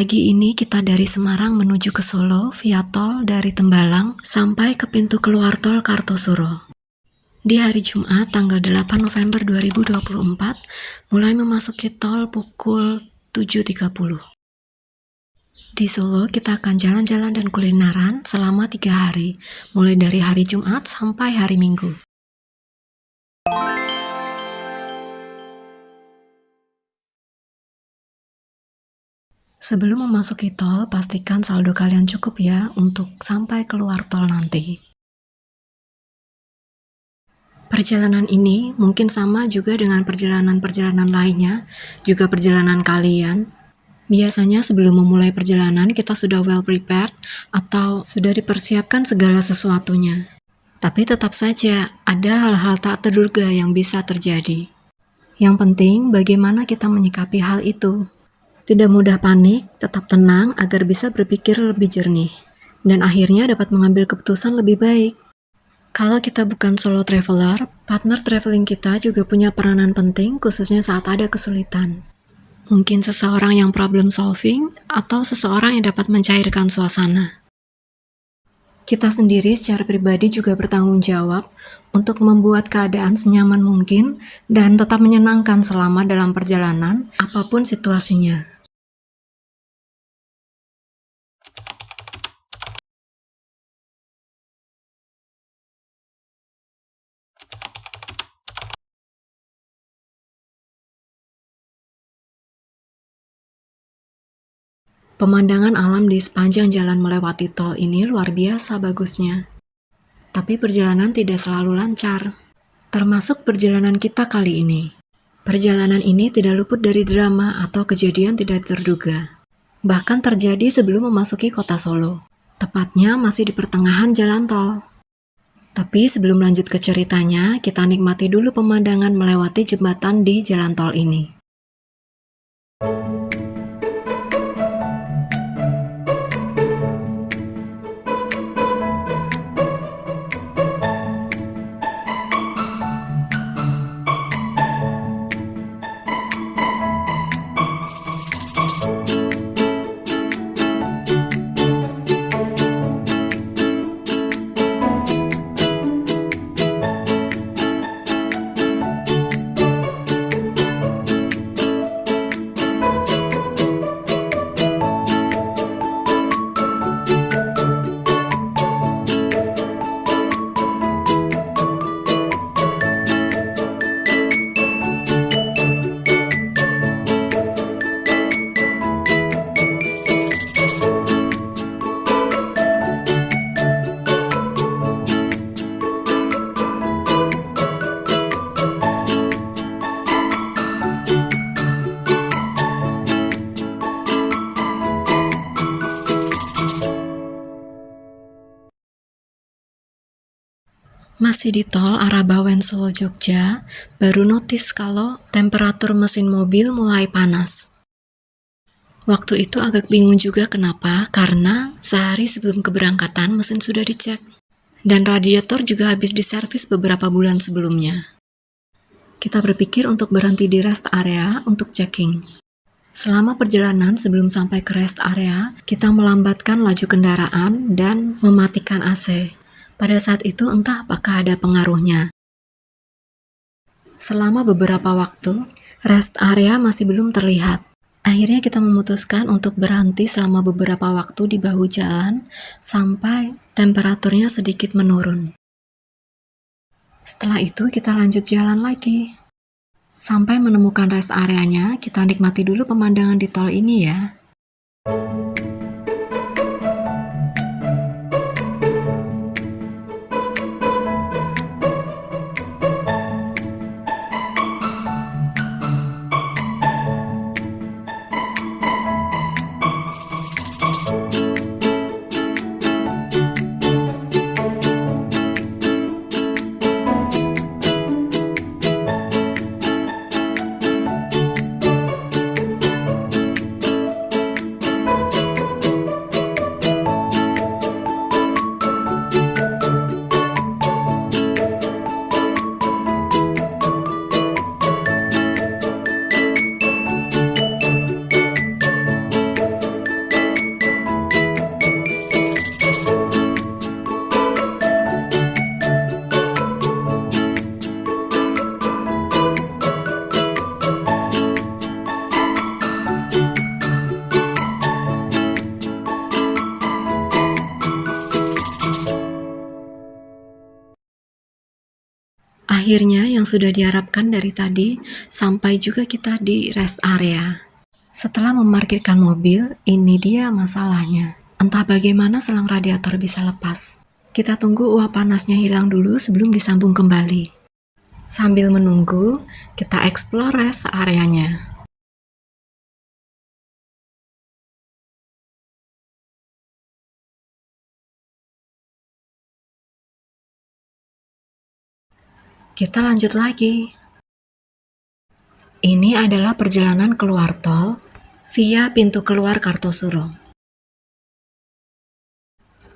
Pagi ini kita dari Semarang menuju ke Solo via tol dari Tembalang sampai ke pintu keluar tol Kartosuro. Di hari Jumat tanggal 8 November 2024 mulai memasuki tol pukul 7.30. Di Solo kita akan jalan-jalan dan kulineran selama 3 hari, mulai dari hari Jumat sampai hari Minggu. Sebelum memasuki tol, pastikan saldo kalian cukup ya untuk sampai keluar tol nanti. Perjalanan ini mungkin sama juga dengan perjalanan-perjalanan lainnya, juga perjalanan kalian. Biasanya sebelum memulai perjalanan kita sudah well prepared atau sudah dipersiapkan segala sesuatunya. Tapi tetap saja ada hal-hal tak terduga yang bisa terjadi. Yang penting bagaimana kita menyikapi hal itu. Tidak mudah panik, tetap tenang agar bisa berpikir lebih jernih, dan akhirnya dapat mengambil keputusan lebih baik. Kalau kita bukan solo traveler, partner traveling kita juga punya peranan penting khususnya saat ada kesulitan. Mungkin seseorang yang problem solving, atau seseorang yang dapat mencairkan suasana. Kita sendiri secara pribadi juga bertanggung jawab untuk membuat keadaan senyaman mungkin dan tetap menyenangkan selama dalam perjalanan, apapun situasinya. Pemandangan alam di sepanjang jalan melewati tol ini luar biasa bagusnya. Tapi perjalanan tidak selalu lancar, termasuk perjalanan kita kali ini. Perjalanan ini tidak luput dari drama atau kejadian tidak terduga. Bahkan terjadi sebelum memasuki kota Solo, tepatnya masih di pertengahan jalan tol. Tapi sebelum lanjut ke ceritanya, kita nikmati dulu pemandangan melewati jembatan di jalan tol ini. Masih di tol arah Bawen Solo Jogja, baru notice kalau temperatur mesin mobil mulai panas. Waktu itu agak bingung juga kenapa, karena sehari sebelum keberangkatan mesin sudah dicek. Dan radiator juga habis diservis beberapa bulan sebelumnya. Kita berpikir untuk berhenti di rest area untuk checking. Selama perjalanan sebelum sampai ke rest area, kita melambatkan laju kendaraan dan mematikan AC. Pada saat itu entah apakah ada pengaruhnya. Selama beberapa waktu, rest area masih belum terlihat. Akhirnya kita memutuskan untuk berhenti selama beberapa waktu di bahu jalan sampai temperaturnya sedikit menurun. Setelah itu kita lanjut jalan lagi. Sampai menemukan rest areanya, kita nikmati dulu pemandangan di tol ini ya. Akhirnya yang sudah diharapkan dari tadi, sampai juga kita di rest area. Setelah memarkirkan mobil, ini dia masalahnya. Entah bagaimana selang radiator bisa lepas. Kita tunggu uap panasnya hilang dulu sebelum disambung kembali. Sambil menunggu, kita explore rest areanya. Kita lanjut lagi. Ini adalah perjalanan keluar tol via pintu keluar Kartosuro.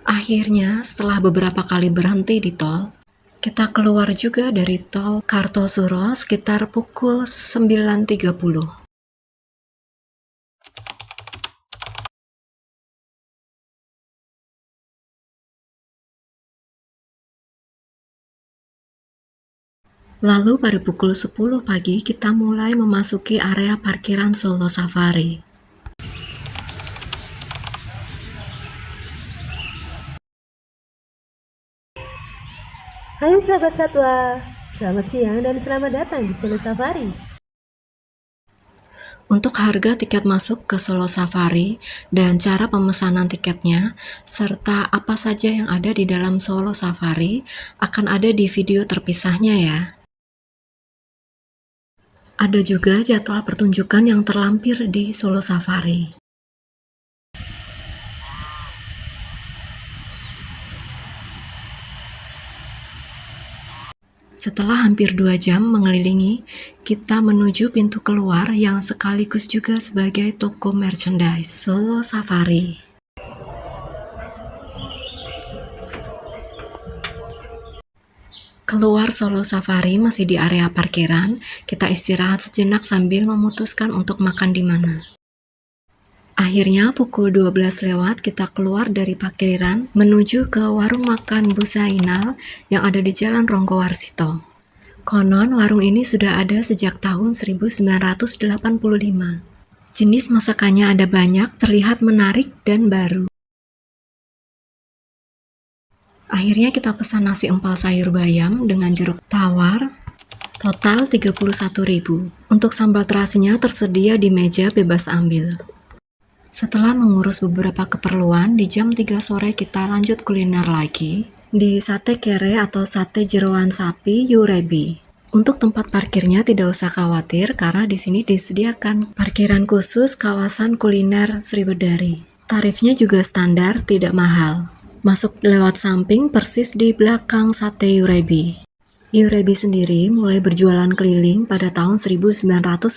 Akhirnya, setelah beberapa kali berhenti di tol, kita keluar juga dari tol Kartosuro sekitar pukul 9.30. Lalu pada pukul 10 pagi kita mulai memasuki area parkiran Solo Safari. Hai sahabat satwa, selamat siang dan selamat datang di Solo Safari. Untuk harga tiket masuk ke Solo Safari dan cara pemesanan tiketnya, serta apa saja yang ada di dalam Solo Safari akan ada di video terpisahnya ya. Ada juga jadwal pertunjukan yang terlampir di Solo Safari. Setelah hampir 2 jam mengelilingi, kita menuju pintu keluar yang sekaligus juga sebagai toko merchandise Solo Safari. Keluar Solo Safari masih di area parkiran, kita istirahat sejenak sambil memutuskan untuk makan di mana. Akhirnya pukul 12 lewat kita keluar dari parkiran menuju ke warung makan Bu Zainal yang ada di Jalan Ronggowarsito. Konon warung ini sudah ada sejak tahun 1985. Jenis masakannya ada banyak, terlihat menarik dan baru. Akhirnya kita pesan nasi empal sayur bayam dengan jeruk tawar, total 31.000. Untuk sambal terasinya tersedia di meja bebas ambil. Setelah mengurus beberapa keperluan, di jam 3 sore kita lanjut kuliner lagi di Sate Kere atau sate jeroan sapi Yurebi. Untuk tempat parkirnya tidak usah khawatir karena di sini disediakan parkiran khusus kawasan kuliner Sriwedari. Tarifnya juga standar, tidak mahal. Masuk lewat samping persis di belakang sate Yurebi. Yurebi sendiri mulai berjualan keliling pada tahun 1965.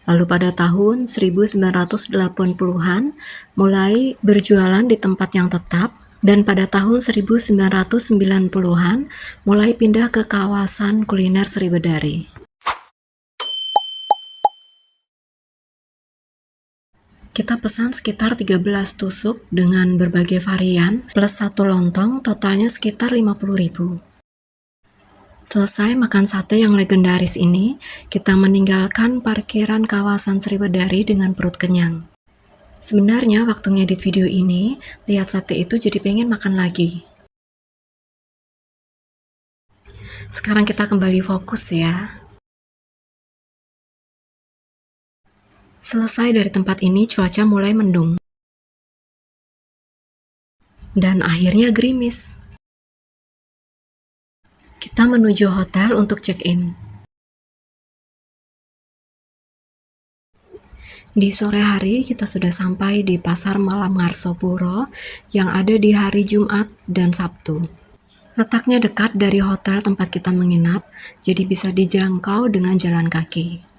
Lalu pada tahun 1980-an mulai berjualan di tempat yang tetap, dan pada tahun 1990-an mulai pindah ke kawasan kuliner Sriwedari. Kita pesan sekitar 13 tusuk dengan berbagai varian, plus 1 lontong, totalnya sekitar 50.000. Selesai makan sate yang legendaris ini, kita meninggalkan parkiran kawasan Sriwedari dengan perut kenyang. Sebenarnya waktu ngedit video ini, lihat sate itu jadi pengen makan lagi. Sekarang kita kembali fokus ya. Selesai dari tempat ini, cuaca mulai mendung. Dan akhirnya gerimis. Kita menuju hotel untuk check-in. Di sore hari, kita sudah sampai di Pasar Malam Ngarsopuro yang ada di hari Jumat dan Sabtu. Letaknya dekat dari hotel tempat kita menginap, jadi bisa dijangkau dengan jalan kaki.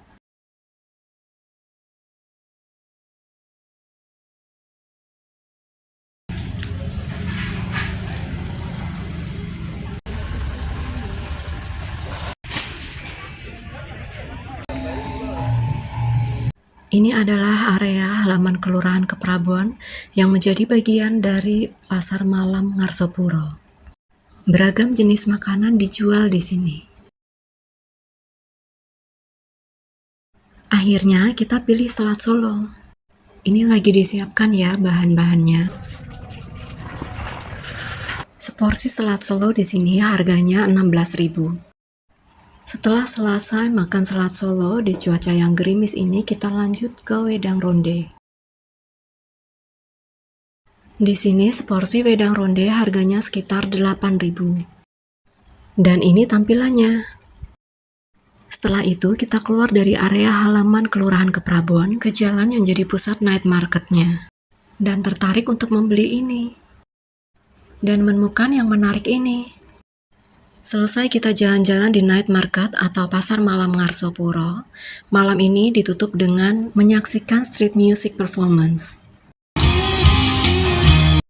Ini adalah area halaman Kelurahan Keprabon yang menjadi bagian dari Pasar Malam Ngarsopuro. Beragam jenis makanan dijual di sini. Akhirnya kita pilih selat Solo. Ini lagi disiapkan ya bahan-bahannya. Seporsi selat Solo di sini harganya 16.000. Setelah selesai makan selat Solo di cuaca yang gerimis ini, kita lanjut ke wedang ronde. Di sini seporsi wedang ronde harganya sekitar 8.000. Dan ini tampilannya. Setelah itu kita keluar dari area halaman Kelurahan Keprabon ke jalan yang jadi pusat night marketnya. Dan tertarik untuk membeli ini. Dan menemukan yang menarik ini. Selesai kita jalan-jalan di night market atau pasar malam Ngarsopuro, malam ini ditutup dengan menyaksikan street music performance.